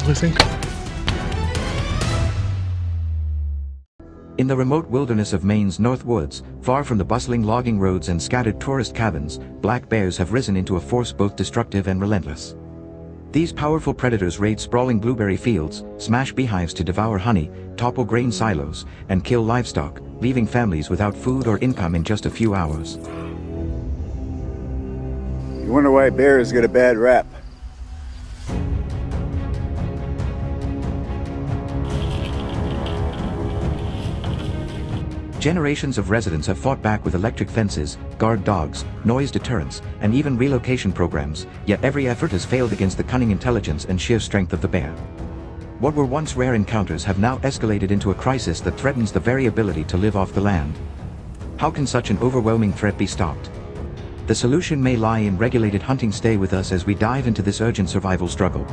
I think. In the remote wilderness of Maine's North Woods, far from the bustling logging roads and scattered tourist cabins, black bears have risen into a force both destructive and relentless. These powerful predators raid sprawling blueberry fields, smash beehives to devour honey, topple grain silos, and kill livestock, leaving families without food or income in just a few hours. You wonder why bears get a bad rap. Generations of residents have fought back with electric fences, guard dogs, noise deterrents, and even relocation programs, yet every effort has failed against the cunning intelligence and sheer strength of the bear. What were once rare encounters have now escalated into a crisis that threatens the very ability to live off the land. How can such an overwhelming threat be stopped? The solution may lie in regulated hunting. Stay with us as we dive into this urgent survival struggle.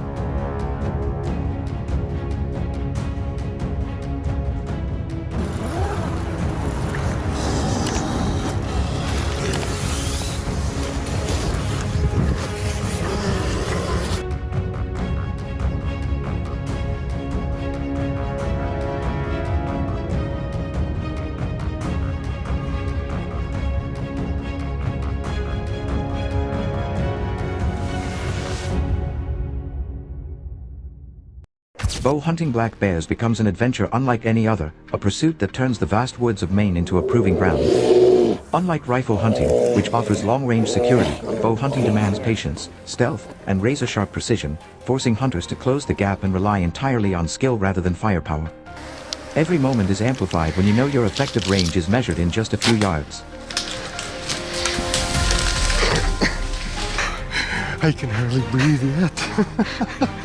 Bow hunting black bears becomes an adventure unlike any other, a pursuit that turns the vast woods of Maine into a proving ground. Unlike rifle hunting, which offers long-range security, bow hunting demands patience, stealth, and razor-sharp precision, forcing hunters to close the gap and rely entirely on skill rather than firepower. Every moment is amplified when you know your effective range is measured in just a few yards. I can hardly breathe yet.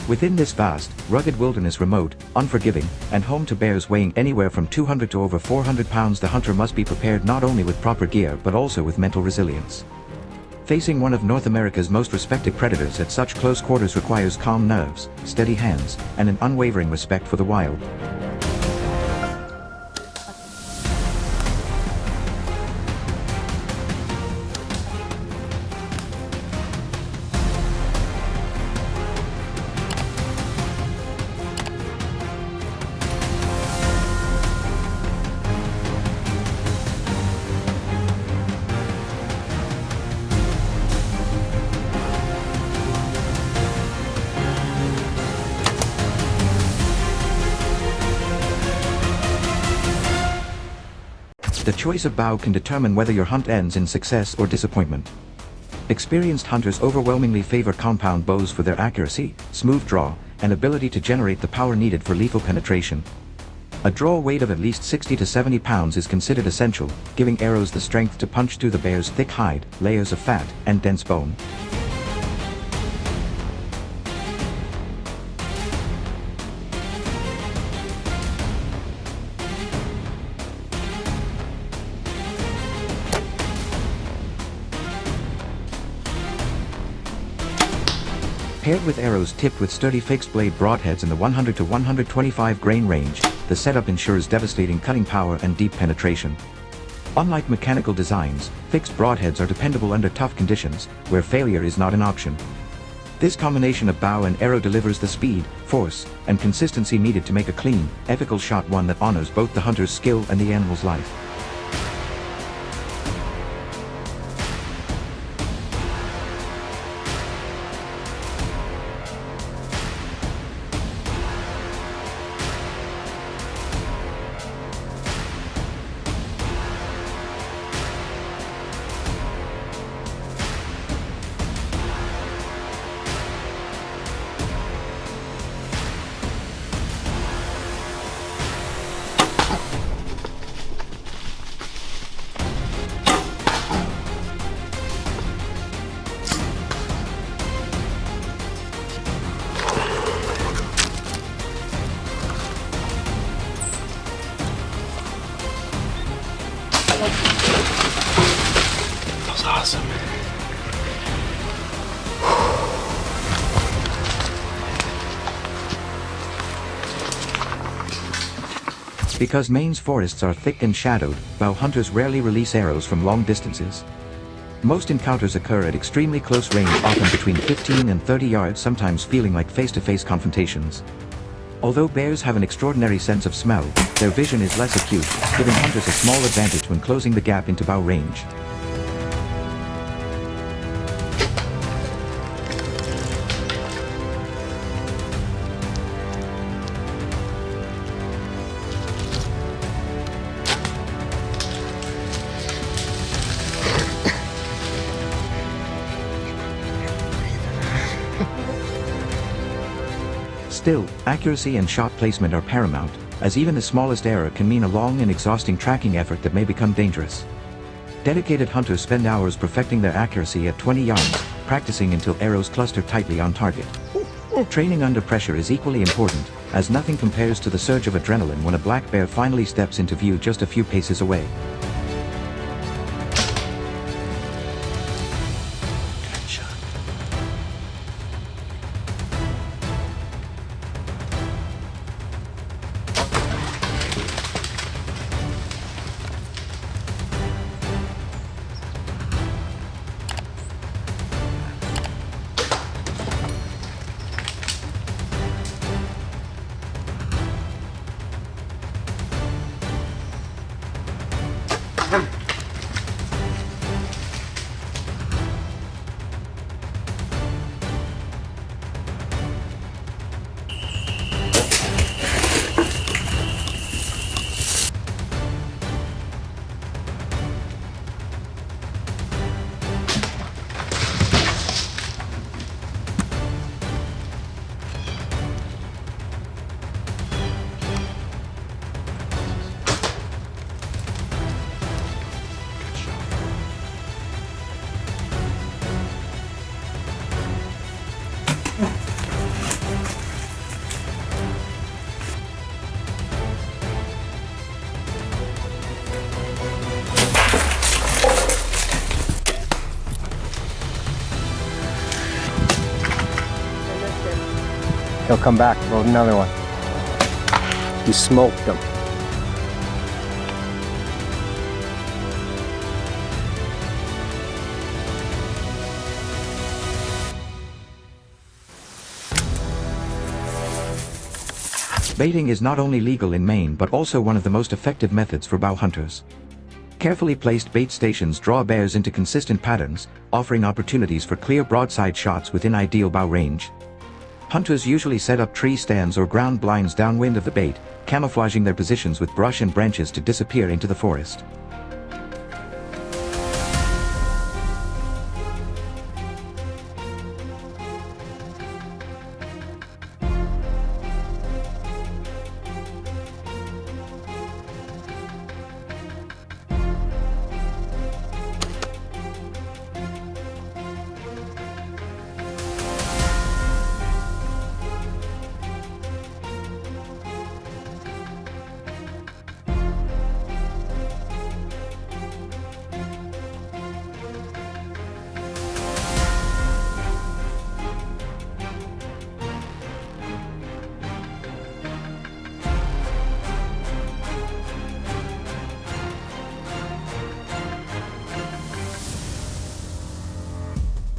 Within this vast, rugged wilderness, remote, unforgiving, and home to bears weighing anywhere from 200 to over 400 pounds, the hunter must be prepared not only with proper gear but also with mental resilience. Facing one of North America's most respected predators at such close quarters requires calm nerves, steady hands, and an unwavering respect for the wild. The choice of bow can determine whether your hunt ends in success or disappointment. Experienced hunters overwhelmingly favor compound bows for their accuracy, smooth draw, and ability to generate the power needed for lethal penetration. A draw weight of at least 60 to 70 pounds is considered essential, giving arrows the strength to punch through the bear's thick hide, layers of fat, and dense bone. Paired with arrows tipped with sturdy fixed blade broadheads in the 100 to 125 grain range, the setup ensures devastating cutting power and deep penetration. Unlike mechanical designs, fixed broadheads are dependable under tough conditions, where failure is not an option. This combination of bow and arrow delivers the speed, force, and consistency needed to make a clean, ethical shot, one that honors both the hunter's skill and the animal's life. Because Maine's forests are thick and shadowed, bow hunters rarely release arrows from long distances. Most encounters occur at extremely close range, often between 15 and 30 yards, sometimes feeling like face-to-face confrontations. Although bears have an extraordinary sense of smell, their vision is less acute, giving hunters a small advantage when closing the gap into bow range. Still, accuracy and shot placement are paramount, as even the smallest error can mean a long and exhausting tracking effort that may become dangerous. Dedicated hunters spend hours perfecting their accuracy at 20 yards, practicing until arrows cluster tightly on target. Training under pressure is equally important, as nothing compares to the surge of adrenaline when a black bear finally steps into view just a few paces away. He'll come back, load another one. You smoked him. Baiting is not only legal in Maine but also one of the most effective methods for bow hunters. Carefully placed bait stations draw bears into consistent patterns, offering opportunities for clear broadside shots within ideal bow range. Hunters usually set up tree stands or ground blinds downwind of the bait, camouflaging their positions with brush and branches to disappear into the forest.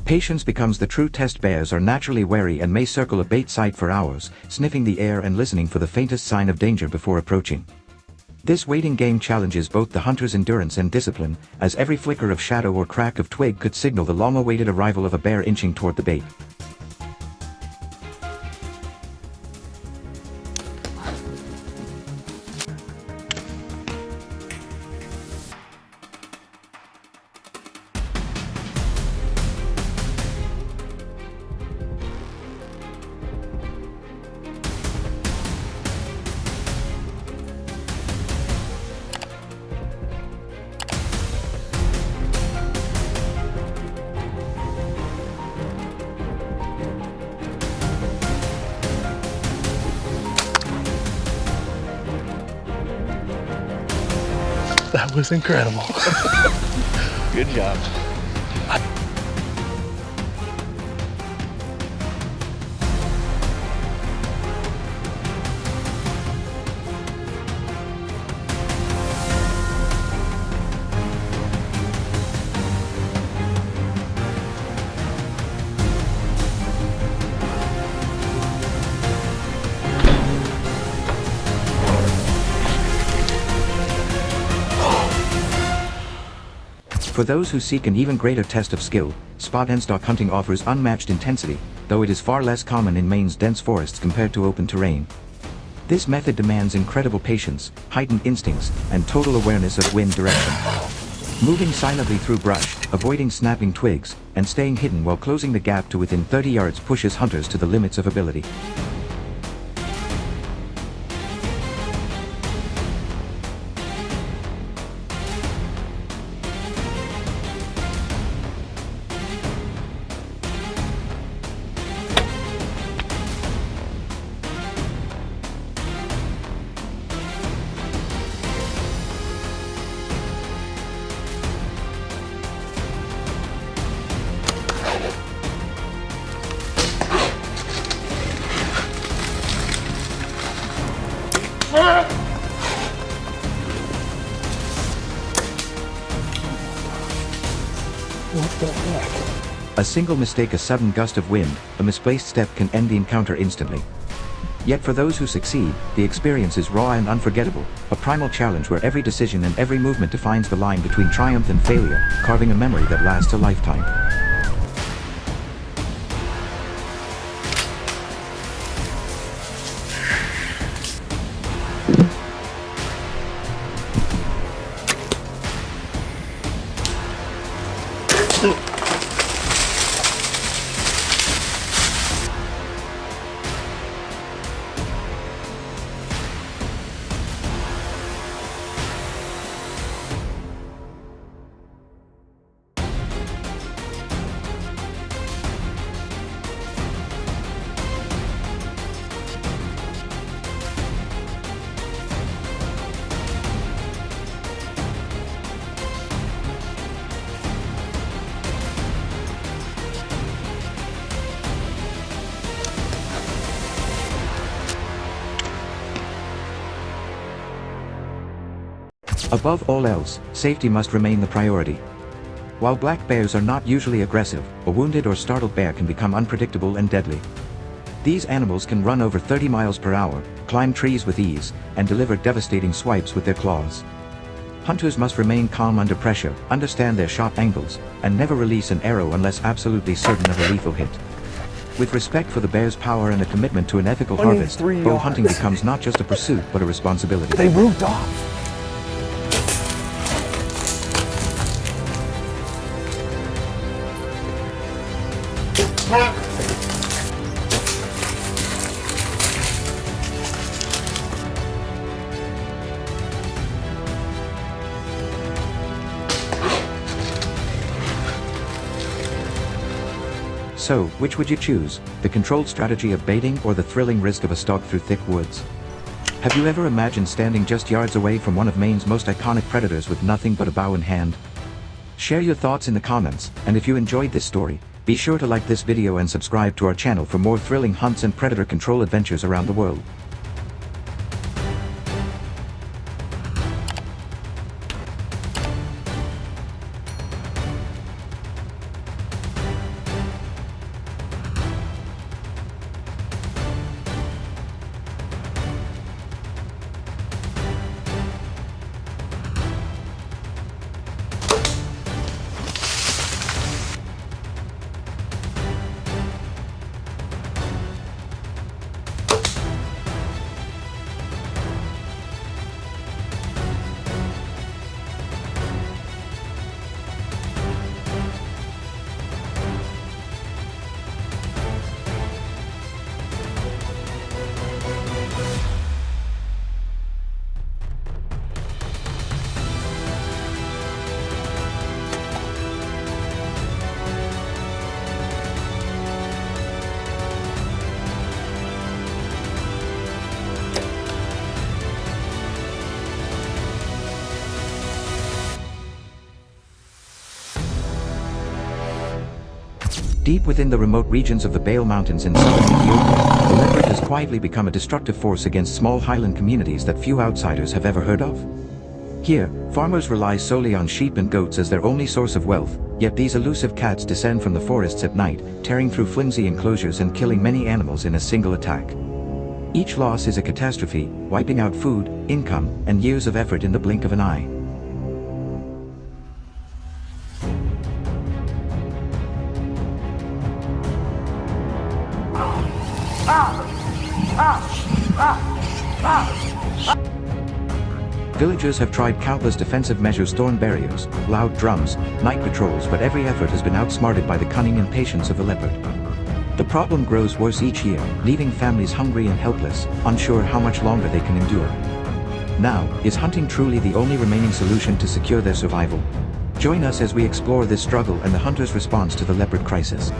Patience becomes the true test. Bears are naturally wary and may circle a bait site for hours, sniffing the air and listening for the faintest sign of danger before approaching. This waiting game challenges both the hunter's endurance and discipline, as every flicker of shadow or crack of twig could signal the long-awaited arrival of a bear inching toward the bait. That was incredible. Good job. For those who seek an even greater test of skill, spot and stalk hunting offers unmatched intensity, though it is far less common in Maine's dense forests compared to open terrain. This method demands incredible patience, heightened instincts, and total awareness of wind direction. Moving silently through brush, avoiding snapping twigs, and staying hidden while closing the gap to within 30 yards pushes hunters to the limits of ability. What the heck? A single mistake, a sudden gust of wind, a misplaced step can end the encounter instantly. Yet for those who succeed, the experience is raw and unforgettable, a primal challenge where every decision and every movement defines the line between triumph and failure, carving a memory that lasts a lifetime. Above all else, safety must remain the priority. While black bears are not usually aggressive, a wounded or startled bear can become unpredictable and deadly. These animals can run over 30 miles per hour, climb trees with ease, and deliver devastating swipes with their claws. Hunters must remain calm under pressure, understand their shot angles, and never release an arrow unless absolutely certain of a lethal hit. With respect for the bear's power and a commitment to an ethical harvest, bow hunting becomes not just a pursuit but a responsibility. They moved off. So, which would you choose, the controlled strategy of baiting or the thrilling risk of a stalk through thick woods? Have you ever imagined standing just yards away from one of Maine's most iconic predators with nothing but a bow in hand? Share your thoughts in the comments, and if you enjoyed this story, be sure to like this video and subscribe to our channel for more thrilling hunts and predator control adventures around the world. Deep within the remote regions of the Bale Mountains in southern Ethiopia, the leopard has quietly become a destructive force against small highland communities that few outsiders have ever heard of. Here, farmers rely solely on sheep and goats as their only source of wealth, yet these elusive cats descend from the forests at night, tearing through flimsy enclosures and killing many animals in a single attack. Each loss is a catastrophe, wiping out food, income, and years of effort in the blink of an eye. Villagers have tried countless defensive measures: thorn barriers, loud drums, night patrols, but every effort has been outsmarted by the cunning and patience of the leopard. The problem grows worse each year, leaving families hungry and helpless, unsure how much longer they can endure. Now, is hunting truly the only remaining solution to secure their survival? Join us as we explore this struggle and the hunter's response to the leopard crisis.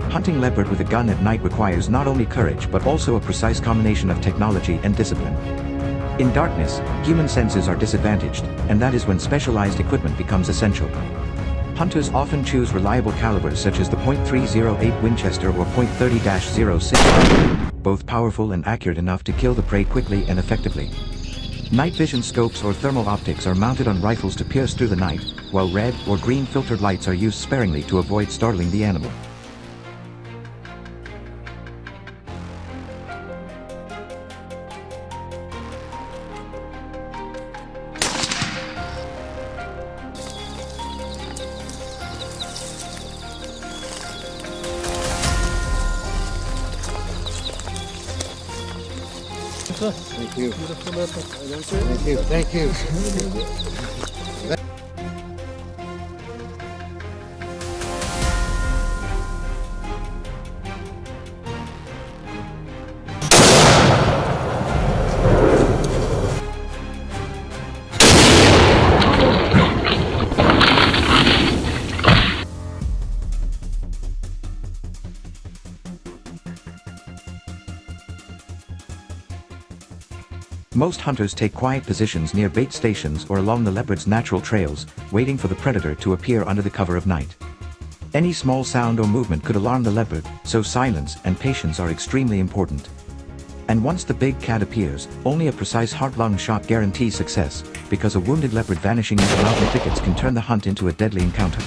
Hunting leopard with a gun at night requires not only courage but also a precise combination of technology and discipline. In darkness, human senses are disadvantaged, and that is when specialized equipment becomes essential. Hunters often choose reliable calibers such as the .308 Winchester or .30-06, both powerful and accurate enough to kill the prey quickly and effectively. Night vision scopes or thermal optics are mounted on rifles to pierce through the night, while red or green filtered lights are used sparingly to avoid startling the animal. Thank you. Thank you. Thank you. Most hunters take quiet positions near bait stations or along the leopard's natural trails, waiting for the predator to appear under the cover of night. Any small sound or movement could alarm the leopard, so silence and patience are extremely important. And once the big cat appears, only a precise heart-lung shot guarantees success, because a wounded leopard vanishing into mountain thickets can turn the hunt into a deadly encounter.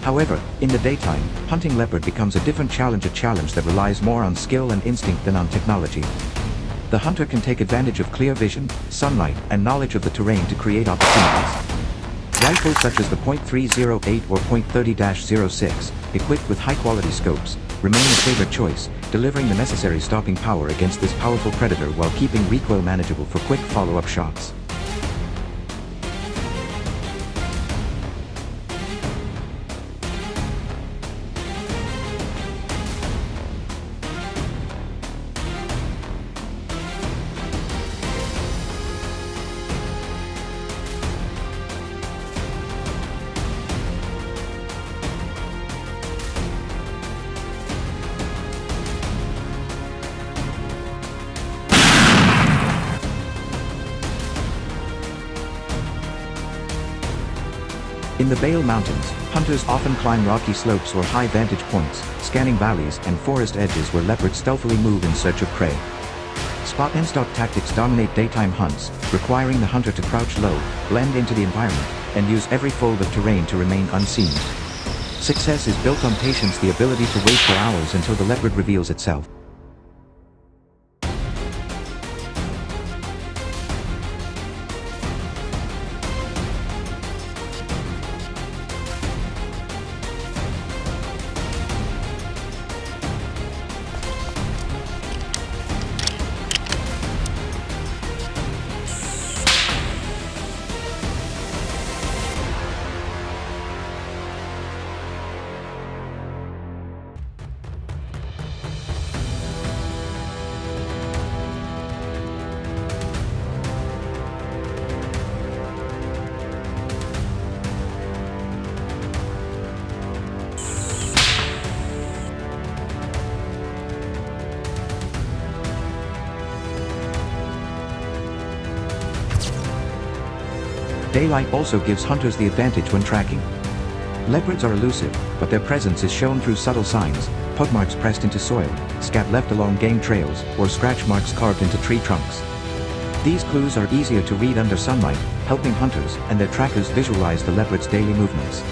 However, in the daytime, hunting leopard becomes a different challenge, a challenge that relies more on skill and instinct than on technology. The hunter can take advantage of clear vision, sunlight, and knowledge of the terrain to create opportunities. Rifles such as the .308 or .30-06, equipped with high-quality scopes, remain a favorite choice, delivering the necessary stalking power against this powerful predator while keeping recoil manageable for quick follow-up shots. In the Bale Mountains, hunters often climb rocky slopes or high vantage points, scanning valleys and forest edges where leopards stealthily move in search of prey. Spot and stalk tactics dominate daytime hunts, requiring the hunter to crouch low, blend into the environment, and use every fold of terrain to remain unseen. Success is built on patience, the ability to wait for hours until the leopard reveals itself. Daylight also gives hunters the advantage when tracking. Leopards are elusive, but their presence is shown through subtle signs, pug marks pressed into soil, scat left along game trails, or scratch marks carved into tree trunks. These clues are easier to read under sunlight, helping hunters and their trackers visualize the leopard's daily movements.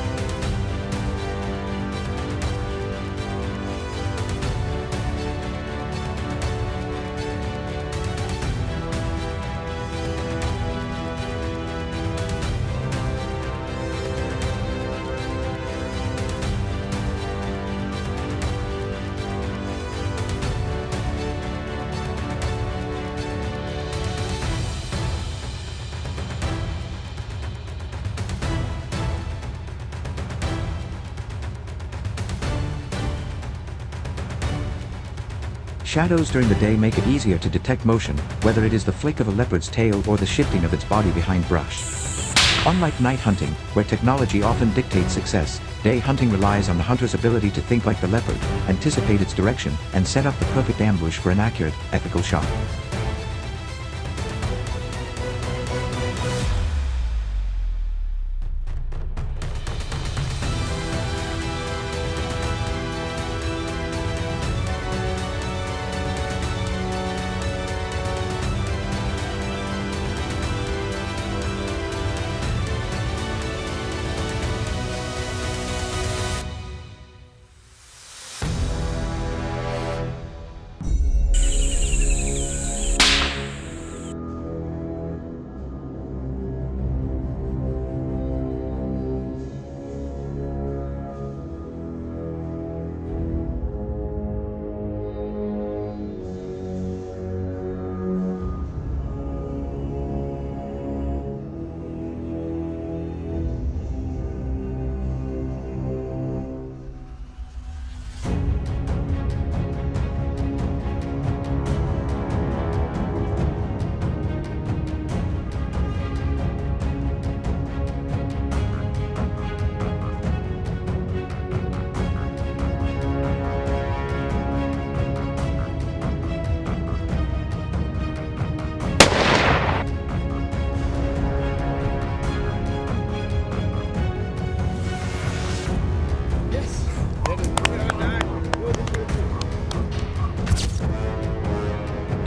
Shadows during the day make it easier to detect motion, whether it is the flick of a leopard's tail or the shifting of its body behind brush. Unlike night hunting, where technology often dictates success, day hunting relies on the hunter's ability to think like the leopard, anticipate its direction, and set up the perfect ambush for an accurate, ethical shot.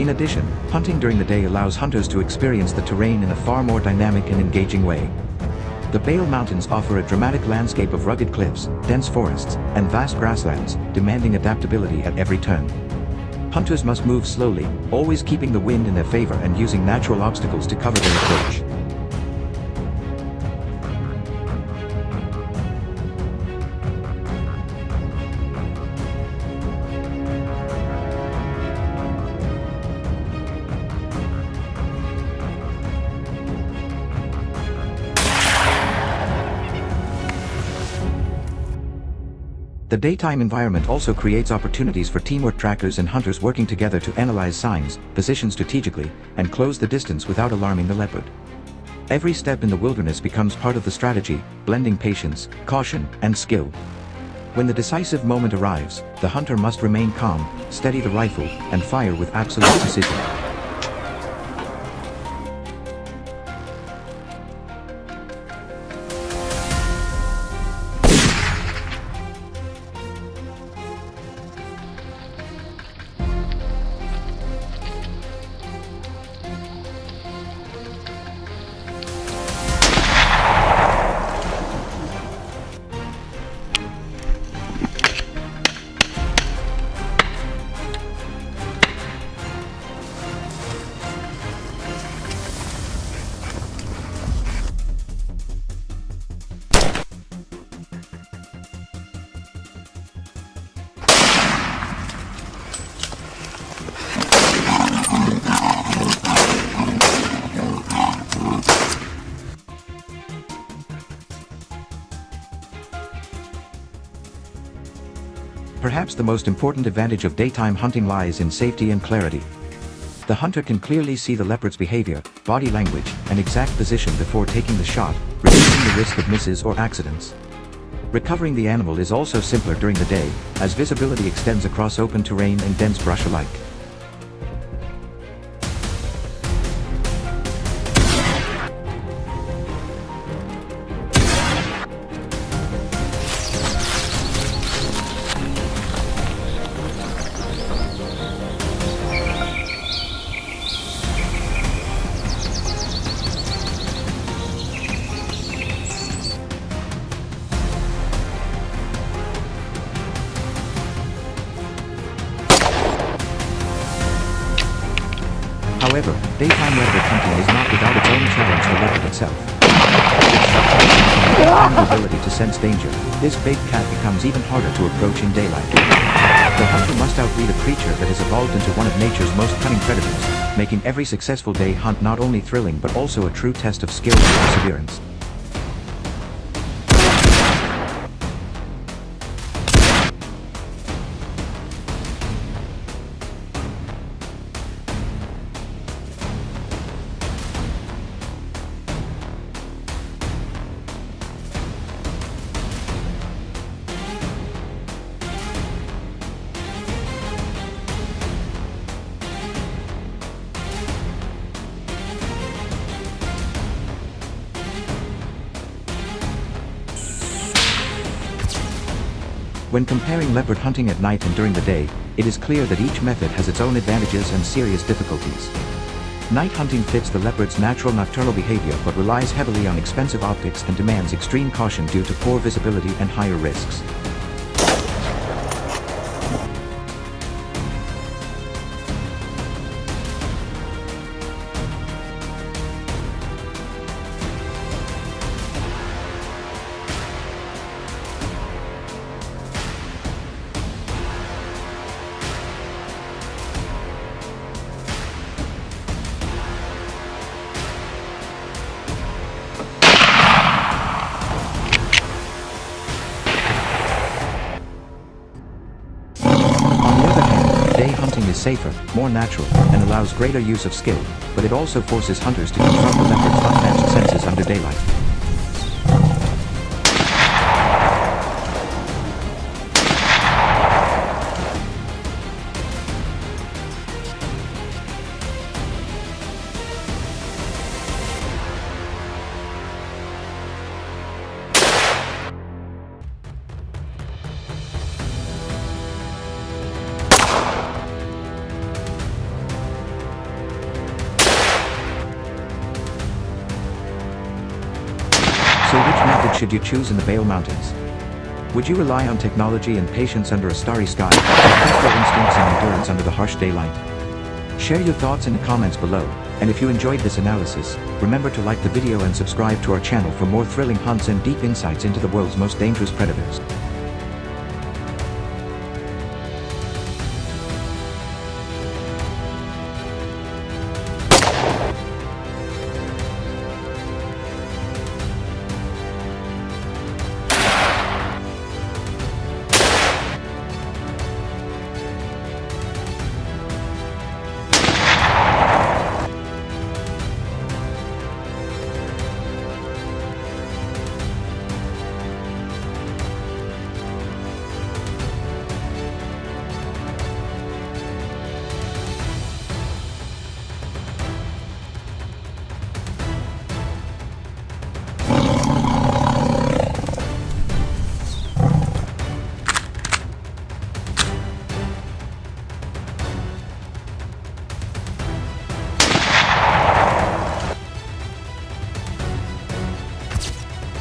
In addition, hunting during the day allows hunters to experience the terrain in a far more dynamic and engaging way. The Bale Mountains offer a dramatic landscape of rugged cliffs, dense forests, and vast grasslands, demanding adaptability at every turn. Hunters must move slowly, always keeping the wind in their favor and using natural obstacles to cover their approach. The daytime environment also creates opportunities for teamwork. Trackers and hunters working together to analyze signs, position strategically, and close the distance without alarming the leopard. Every step in the wilderness becomes part of the strategy, blending patience, caution, and skill. When the decisive moment arrives, the hunter must remain calm, steady the rifle, and fire with absolute precision. Perhaps the most important advantage of daytime hunting lies in safety and clarity. The hunter can clearly see the leopard's behavior, body language, and exact position before taking the shot, reducing the risk of misses or accidents. Recovering the animal is also simpler during the day, as visibility extends across open terrain and dense brush alike. However, daytime leopard hunting is not without its own challenge for leopard itself. And the ability to sense danger, this big cat becomes even harder to approach in daylight. The hunter must outwit a creature that has evolved into one of nature's most cunning predators, making every successful day hunt not only thrilling but also a true test of skill and perseverance. When comparing leopard hunting at night and during the day, it is clear that each method has its own advantages and serious difficulties. Night hunting fits the leopard's natural nocturnal behavior but relies heavily on expensive optics and demands extreme caution due to poor visibility and higher risks. Day hunting is safer, more natural, and allows greater use of skill, but it also forces hunters to confront the leopard's unmatched senses under daylight. So which method should you choose in the Vale Mountains? Would you rely on technology and patience under a starry sky, or trust your instincts and endurance under the harsh daylight? Share your thoughts in the comments below, and if you enjoyed this analysis, remember to like the video and subscribe to our channel for more thrilling hunts and deep insights into the world's most dangerous predators.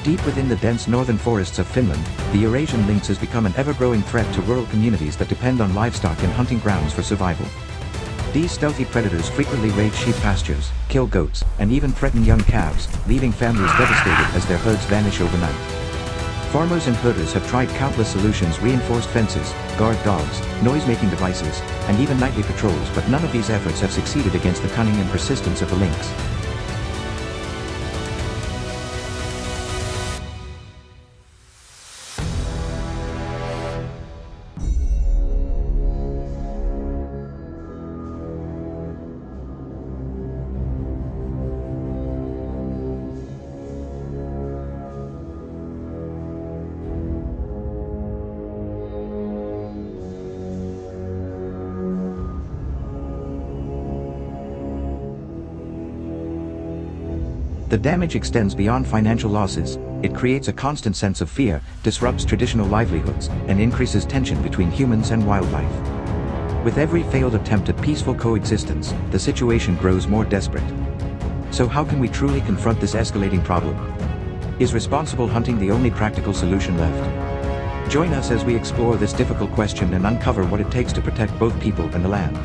Deep within the dense northern forests of Finland, the Eurasian lynx has become an ever-growing threat to rural communities that depend on livestock and hunting grounds for survival. These stealthy predators frequently raid sheep pastures, kill goats, and even threaten young calves, leaving families devastated as their herds vanish overnight. Farmers and herders have tried countless solutions: reinforced fences, guard dogs, noise-making devices, and even nightly patrols, but none of these efforts have succeeded against the cunning and persistence of the lynx. The damage extends beyond financial losses. It creates a constant sense of fear, disrupts traditional livelihoods, and increases tension between humans and wildlife. With every failed attempt at peaceful coexistence, the situation grows more desperate. So how can we truly confront this escalating problem? Is responsible hunting the only practical solution left? Join us as we explore this difficult question and uncover what it takes to protect both people and the land.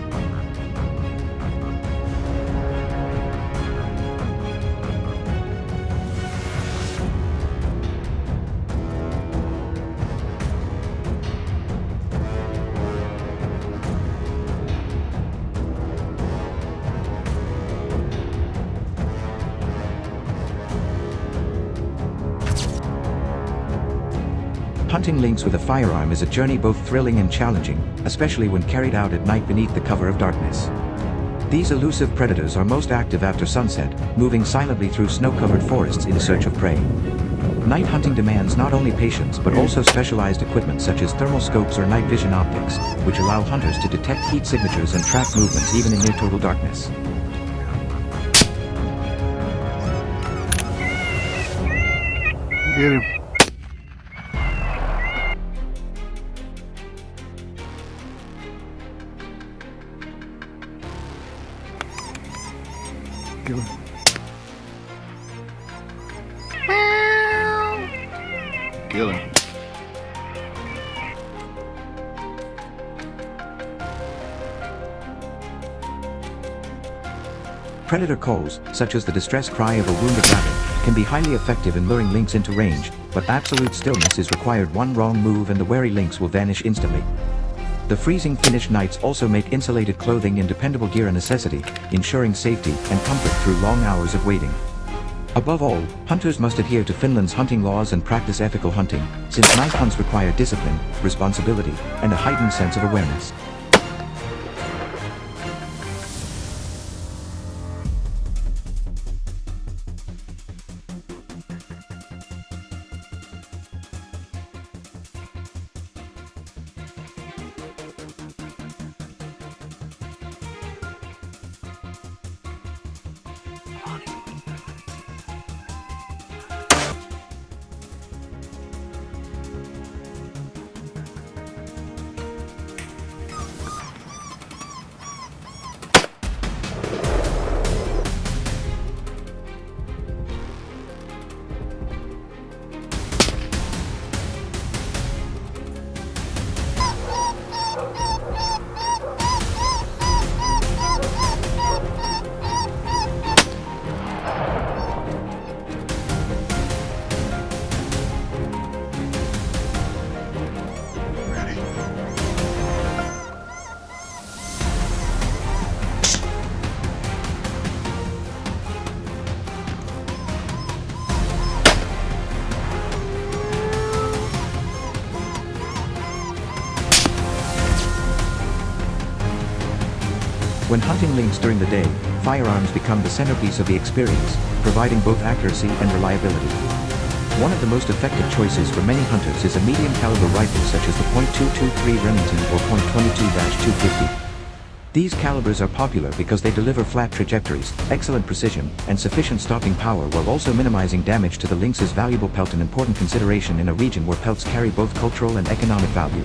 Hunting lynx with a firearm is a journey both thrilling and challenging, especially when carried out at night beneath the cover of darkness. These elusive predators are most active after sunset, moving silently through snow-covered forests in search of prey. Night hunting demands not only patience but also specialized equipment such as thermal scopes or night vision optics, which allow hunters to detect heat signatures and track movements even in near total darkness. Get him. Kill him. Kill him. Predator calls, such as the distress cry of a wounded rabbit, can be highly effective in luring lynx into range, but absolute stillness is required. One wrong move and the wary lynx will vanish instantly. The freezing Finnish nights also make insulated clothing and dependable gear a necessity, ensuring safety and comfort through long hours of waiting. Above all, hunters must adhere to Finland's hunting laws and practice ethical hunting, since night hunts require discipline, responsibility, and a heightened sense of awareness. When hunting lynx during the day, firearms become the centerpiece of the experience, providing both accuracy and reliability. One of the most effective choices for many hunters is a medium-caliber rifle such as the .223 Remington or .22-250. These calibers are popular because they deliver flat trajectories, excellent precision, and sufficient stalking power while also minimizing damage to the lynx's valuable pelt, an important consideration in a region where pelts carry both cultural and economic value.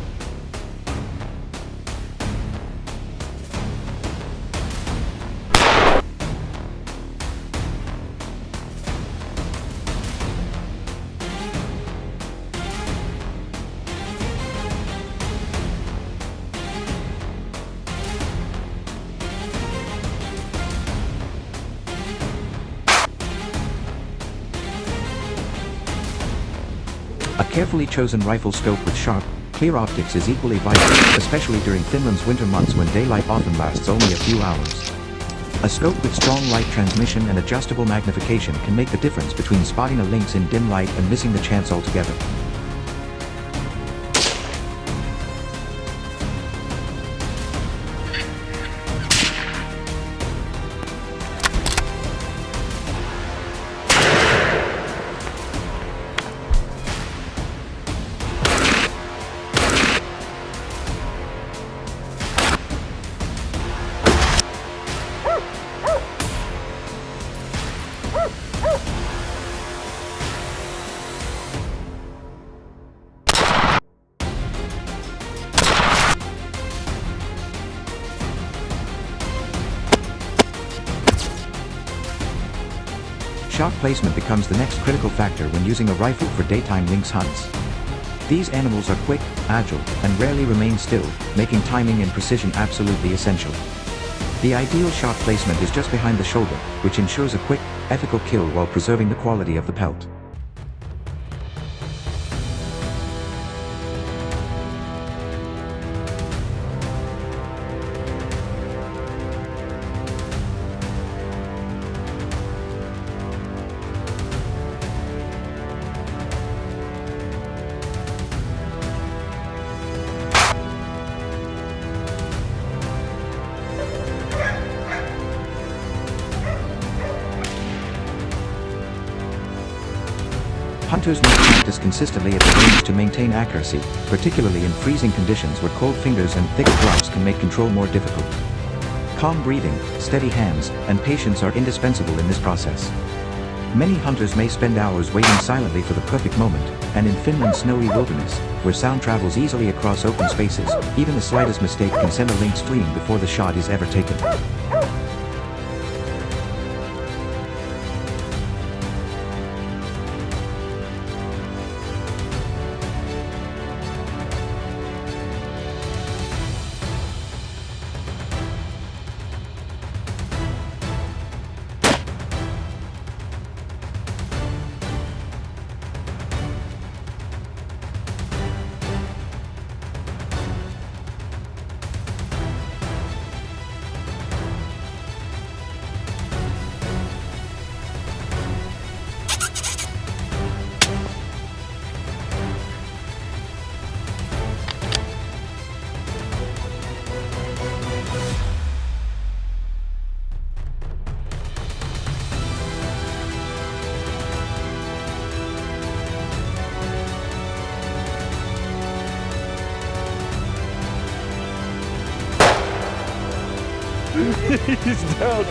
A carefully chosen rifle scope with sharp, clear optics is equally vital, especially during Finland's winter months when daylight often lasts only a few hours. A scope with strong light transmission and adjustable magnification can make the difference between spotting a lynx in dim light and missing the chance altogether. Shot placement becomes the next critical factor when using a rifle for daytime lynx hunts. These animals are quick, agile, and rarely remain still, making timing and precision absolutely essential. The ideal shot placement is just behind the shoulder, which ensures a quick, ethical kill while preserving the quality of the pelt. Hunters must practice consistently at the range to maintain accuracy, particularly in freezing conditions where cold fingers and thick gloves can make control more difficult. Calm breathing, steady hands, and patience are indispensable in this process. Many hunters may spend hours waiting silently for the perfect moment, and in Finland's snowy wilderness, where sound travels easily across open spaces, even the slightest mistake can send a lynx fleeing before the shot is ever taken. He's down.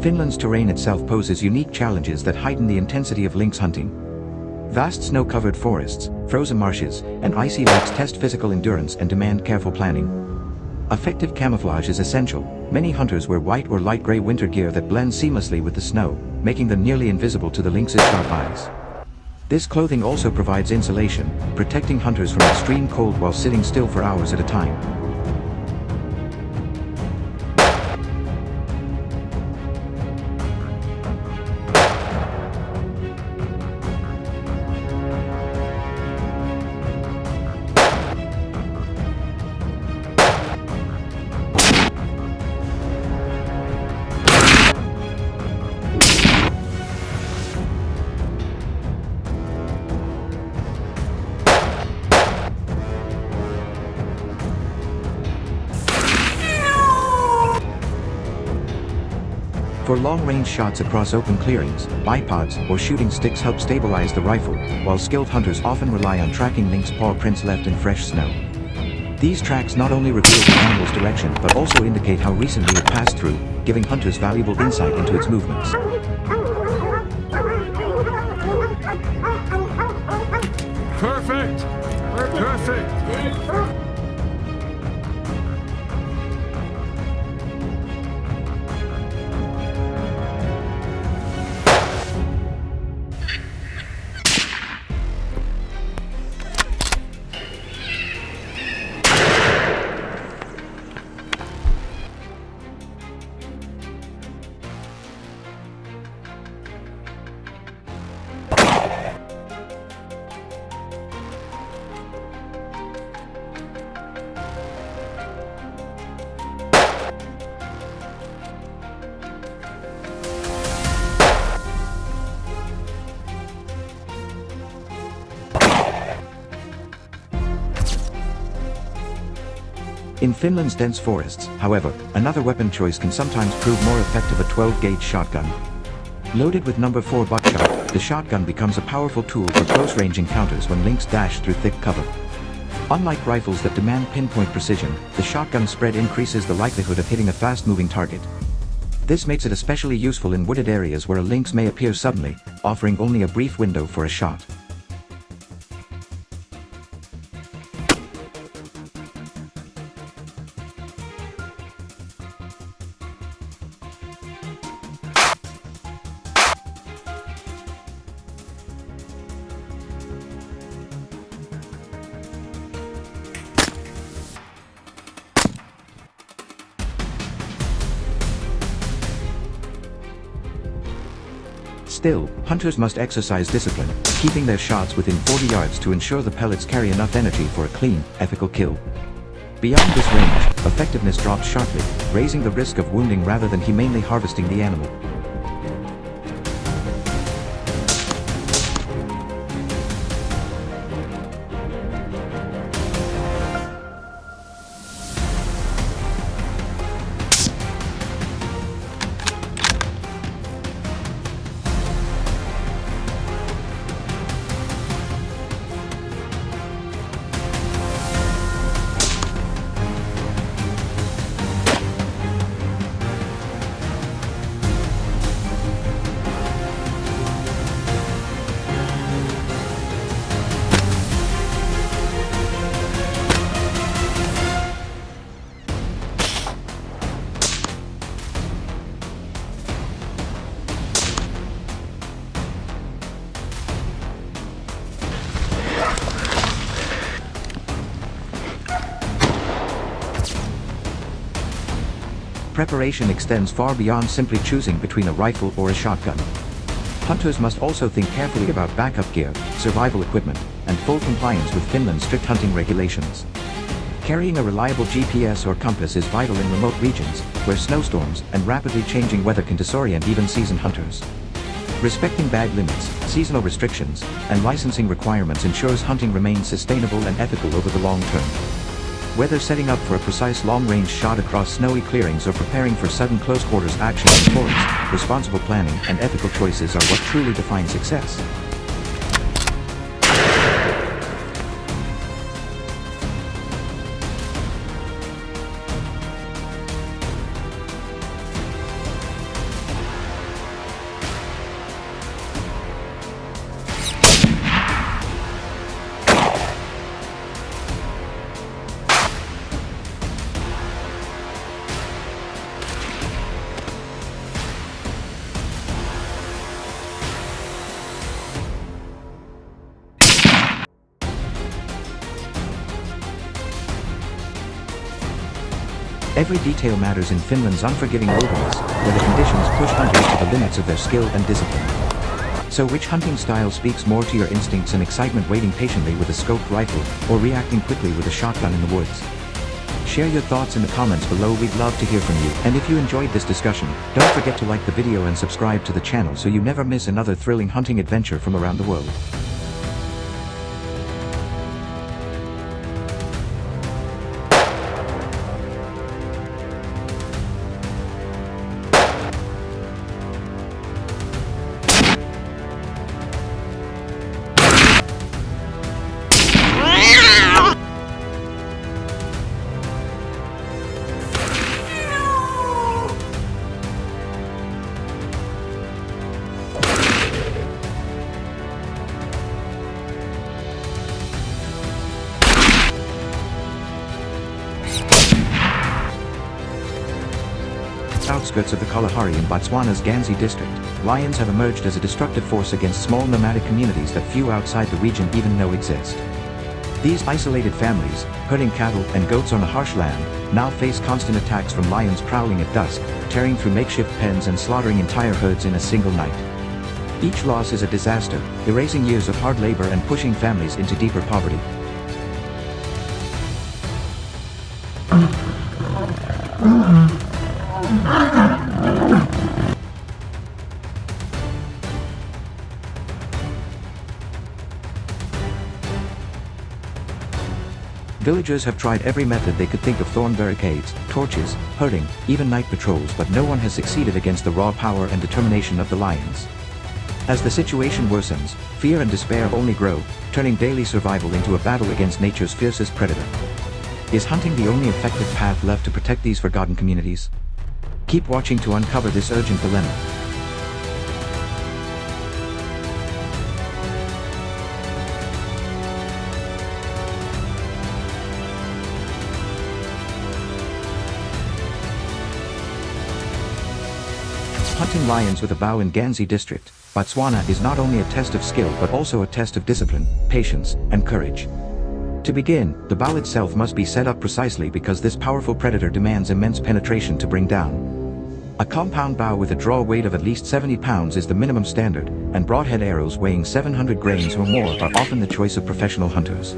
Finland's terrain itself poses unique challenges that heighten the intensity of lynx hunting. Vast snow-covered forests, frozen marshes, and icy lakes test physical endurance and demand careful planning. Effective camouflage is essential. Many hunters wear white or light gray winter gear that blends seamlessly with the snow, making them nearly invisible to the lynx's sharp eyes. This clothing also provides insulation, protecting hunters from extreme cold while sitting still for hours at a time. For long-range shots across open clearings, bipods or shooting sticks help stabilize the rifle, while skilled hunters often rely on tracking lynx paw prints left in fresh snow. These tracks not only reveal the animal's direction but also indicate how recently it passed through, giving hunters valuable insight into its movements. Perfect! Perfect! In Finland's dense forests, however, another weapon choice can sometimes prove more effective: a 12-gauge shotgun. Loaded with No. 4 buckshot, the shotgun becomes a powerful tool for close-range encounters when lynx dash through thick cover. Unlike rifles that demand pinpoint precision, the shotgun spread increases the likelihood of hitting a fast-moving target. This makes it especially useful in wooded areas where a lynx may appear suddenly, offering only a brief window for a shot. Still, hunters must exercise discipline, keeping their shots within 40 yards to ensure the pellets carry enough energy for a clean, ethical kill. Beyond this range, effectiveness drops sharply, raising the risk of wounding rather than humanely harvesting the animal. preparation extends far beyond simply choosing between a rifle or a shotgun. Hunters must also think carefully about backup gear, survival equipment, and full compliance with Finland's strict hunting regulations. Carrying a reliable GPS or compass is vital in remote regions, where snowstorms and rapidly changing weather can disorient even seasoned hunters. Respecting bag limits, seasonal restrictions, and licensing requirements ensures hunting remains sustainable and ethical over the long term. Whether setting up for a precise long-range shot across snowy clearings or preparing for sudden close-quarters action in forests, responsible planning and ethical choices are what truly define success. Every detail matters in Finland's unforgiving wilderness, where the conditions push hunters to the limits of their skill and discipline. So which hunting style speaks more to your instincts and excitement, waiting patiently with a scoped rifle, or reacting quickly with a shotgun in the woods? Share your thoughts in the comments below, we'd love to hear from you. And if you enjoyed this discussion, don't forget to like the video and subscribe to the channel so you never miss another thrilling hunting adventure from around the world. Outskirts of the Kalahari in Botswana's Ganzi district, lions have emerged as a destructive force against small nomadic communities that few outside the region even know exist. These isolated families, herding cattle and goats on a harsh land, now face constant attacks from lions prowling at dusk, tearing through makeshift pens and slaughtering entire herds in a single night. Each loss is a disaster, erasing years of hard labor and pushing families into deeper poverty. Villagers have tried every method they could think of: thorn barricades, torches, herding, even night patrols, but no one has succeeded against the raw power and determination of the lions. As the situation worsens, fear and despair only grow, turning daily survival into a battle against nature's fiercest predator. Is hunting the only effective path left to protect these forgotten communities? Keep watching to uncover this urgent dilemma. Hunting lions with a bow in Ganzi district, Botswana is not only a test of skill but also a test of discipline, patience, and courage. To begin, the bow itself must be set up precisely because this powerful predator demands immense penetration to bring down. A compound bow with a draw weight of at least 70 pounds is the minimum standard, and broadhead arrows weighing 700 grains or more are often the choice of professional hunters.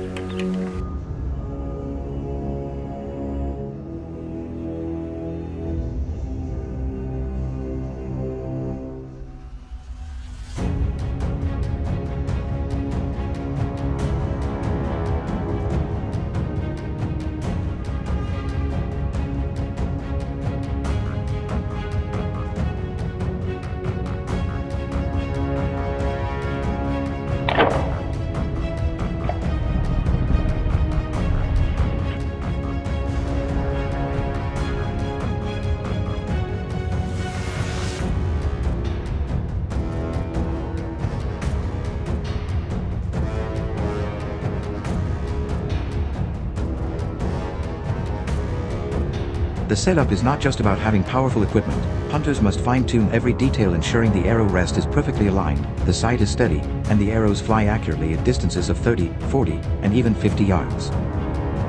The setup is not just about having powerful equipment. Hunters must fine-tune every detail, ensuring the arrow rest is perfectly aligned, the sight is steady, and the arrows fly accurately at distances of 30, 40, and even 50 yards.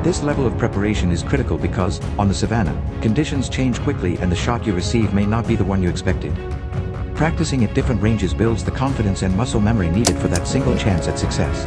This level of preparation is critical because, on the savannah, conditions change quickly and the shot you receive may not be the one you expected. Practicing at different ranges builds the confidence and muscle memory needed for that single chance at success.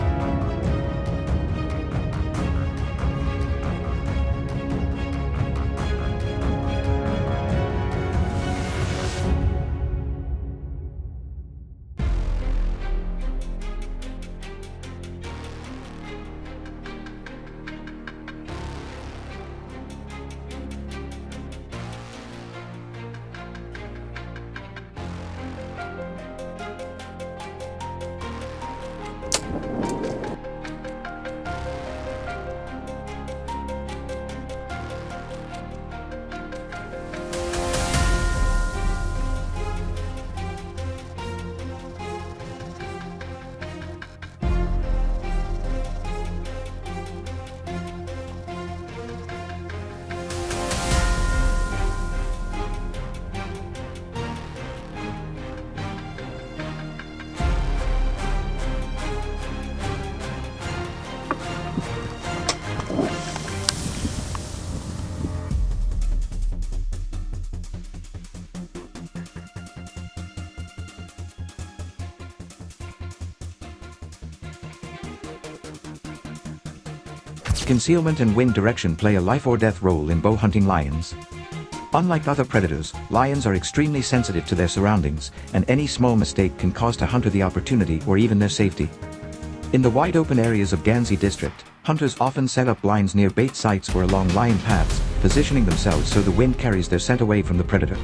Concealment and wind direction play a life or death role in bow hunting lions. Unlike other predators, lions are extremely sensitive to their surroundings, and any small mistake can cost a hunter the opportunity or even their safety. In the wide open areas of Ganzi district, hunters often set up blinds near bait sites or along lion paths, positioning themselves so the wind carries their scent away from the predator.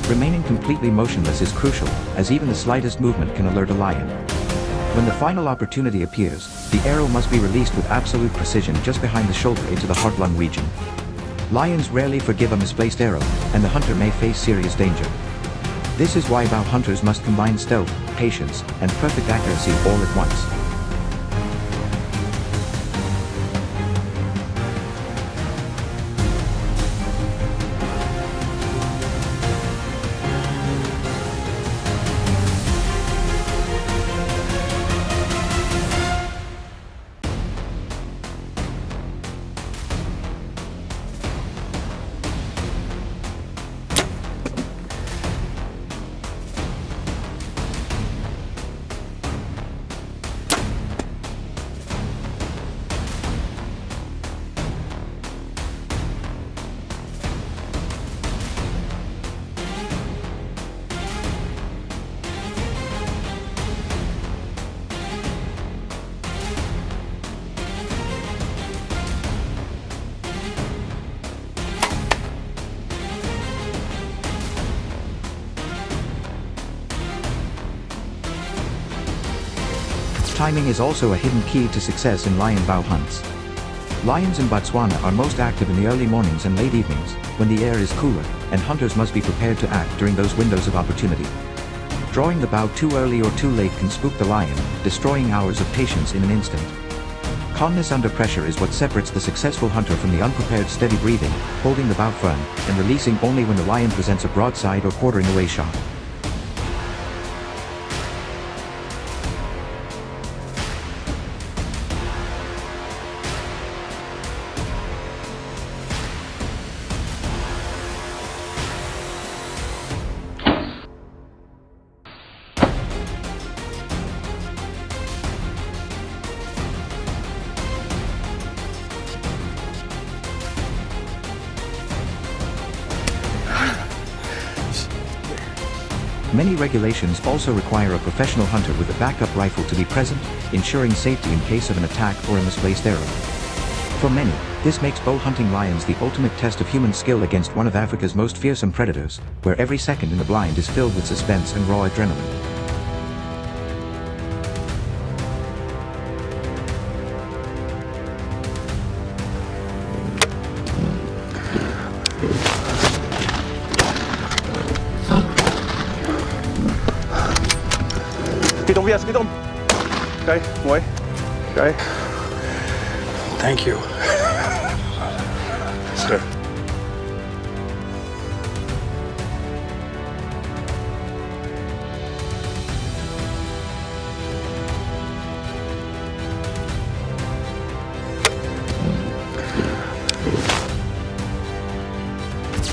Remaining completely motionless is crucial, as even the slightest movement can alert a lion. When the final opportunity appears, the arrow must be released with absolute precision just behind the shoulder into the heart-lung region. Lions rarely forgive a misplaced arrow, and the hunter may face serious danger. This is why bow hunters must combine stealth, patience, and perfect accuracy all at once. Timing is also a hidden key to success in lion bow hunts. Lions in Botswana are most active in the early mornings and late evenings, when the air is cooler, and hunters must be prepared to act during those windows of opportunity. Drawing the bow too early or too late can spook the lion, destroying hours of patience in an instant. Calmness under pressure is what separates the successful hunter from the unprepared steady breathing, holding the bow firm, and releasing only when the lion presents a broadside or quartering away shot. Many regulations also require a professional hunter with a backup rifle to be present, ensuring safety in case of an attack or a misplaced arrow. For many, this makes bow hunting lions the ultimate test of human skill against one of Africa's most fearsome predators, where every second in the blind is filled with suspense and raw adrenaline. Skid om, Skid om. Okay, mooi. Okay. Thank you. Sir.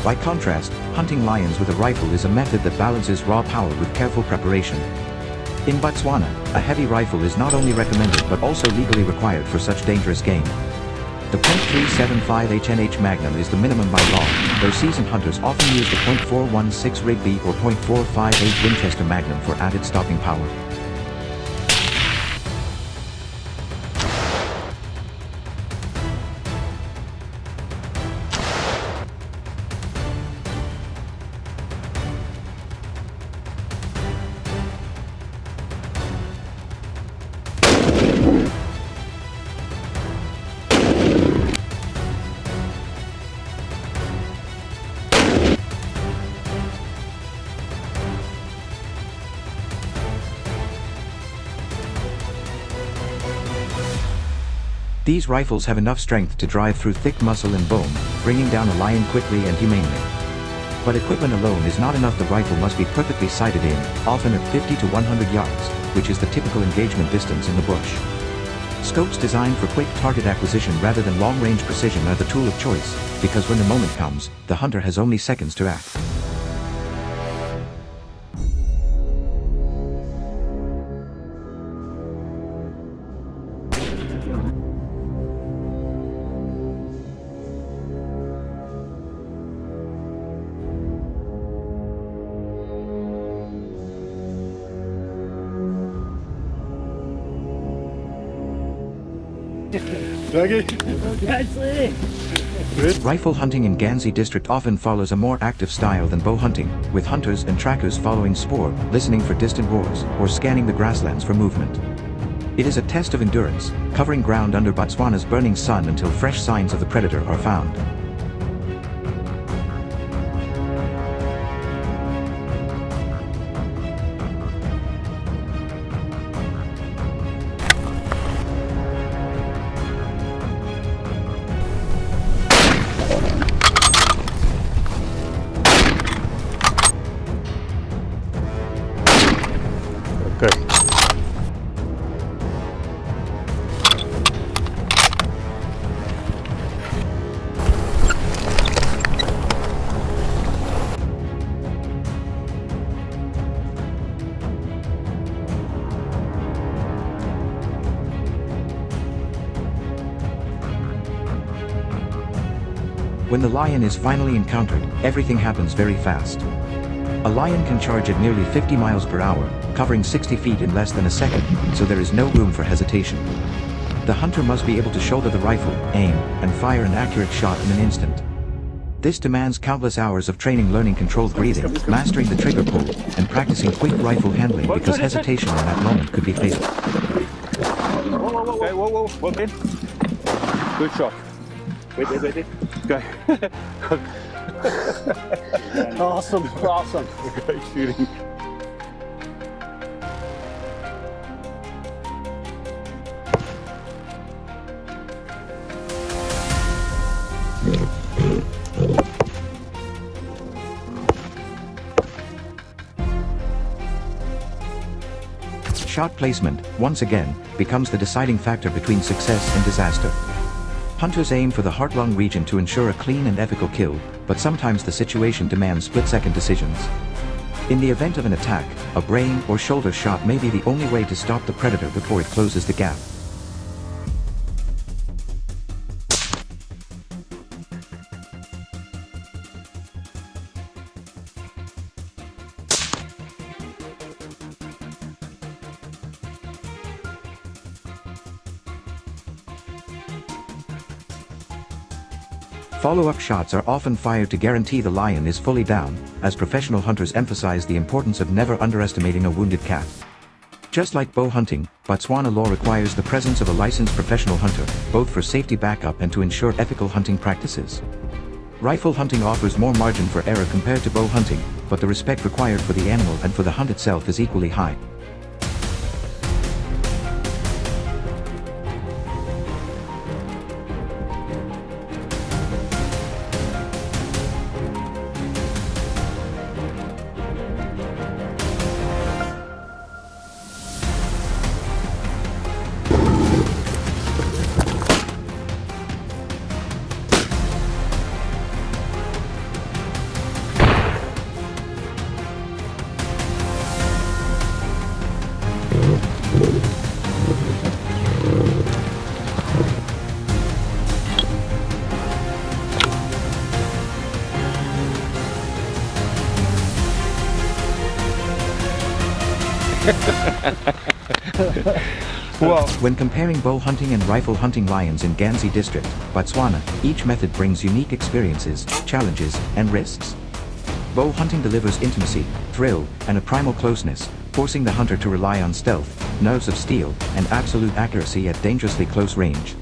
By contrast, hunting lions with a rifle is a method that balances raw power with careful preparation. In Botswana, a heavy rifle is not only recommended but also legally required for such dangerous game. The .375 HNH Magnum is the minimum by law, though seasoned hunters often use the .416 Rigby or .458 Winchester Magnum for added stalking power. These rifles have enough strength to drive through thick muscle and bone, bringing down a lion quickly and humanely. But equipment alone is not enough. The rifle must be perfectly sighted in, often at 50 to 100 yards, which is the typical engagement distance in the bush. Scopes designed for quick target acquisition rather than long-range precision are the tool of choice, because when the moment comes, the hunter has only seconds to act. Rifle hunting in Ganzi district often follows a more active style than bow hunting, with hunters and trackers following spoor, listening for distant roars, or scanning the grasslands for movement. It is a test of endurance, covering ground under Botswana's burning sun until fresh signs of the predator are found. Good. When the lion is finally encountered, everything happens very fast. A lion can charge at nearly 50 miles per hour, covering 60 feet in less than a second, so there is no room for hesitation. The hunter must be able to shoulder the rifle, aim, and fire an accurate shot in an instant. This demands countless hours of training, learning controlled breathing, mastering the trigger pull, and practicing quick rifle handling, because hesitation in that moment could be fatal. Okay, whoa, in. Good shot. Wait. Go. Awesome. Great shooting. Shot placement, once again, becomes the deciding factor between success and disaster. Hunters aim for the heart-lung region to ensure a clean and ethical kill, but sometimes the situation demands split-second decisions. In the event of an attack, a brain or shoulder shot may be the only way to stop the predator before it closes the gap. Follow-up shots are often fired to guarantee the lion is fully down, as professional hunters emphasize the importance of never underestimating a wounded cat. Just like bow hunting, Botswana law requires the presence of a licensed professional hunter, both for safety backup and to ensure ethical hunting practices. Rifle hunting offers more margin for error compared to bow hunting, but the respect required for the animal and for the hunt itself is equally high. Well, When comparing bow hunting and rifle hunting lions in Ganzi district, Botswana, each method brings unique experiences, challenges, and risks. Bow hunting delivers intimacy, thrill, and a primal closeness, forcing the hunter to rely on stealth, nerves of steel, and absolute accuracy at dangerously close range.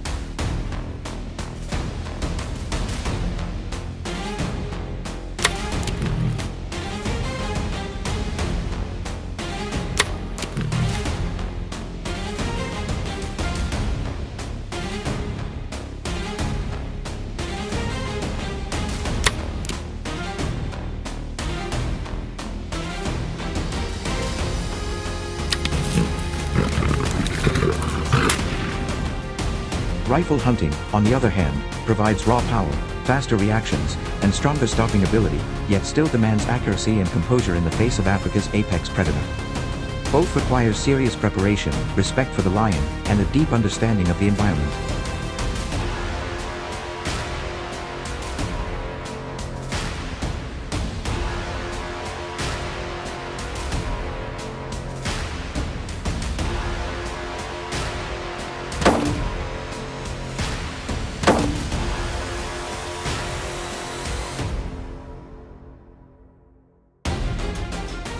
Rifle hunting, on the other hand, provides raw power, faster reactions, and stronger stalking ability, yet still demands accuracy and composure in the face of Africa's apex predator. Both require serious preparation, respect for the lion, and a deep understanding of the environment.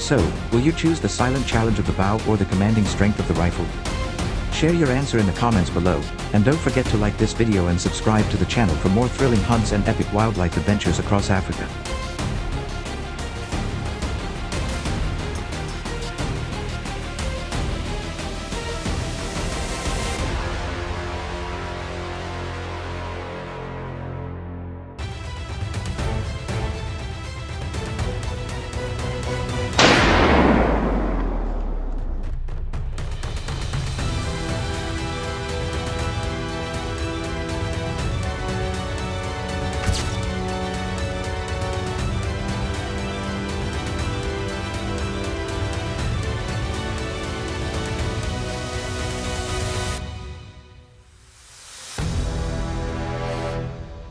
So, will you choose the silent challenge of the bow or the commanding strength of the rifle? Share your answer in the comments below, and don't forget to like this video and subscribe to the channel for more thrilling hunts and epic wildlife adventures across Africa.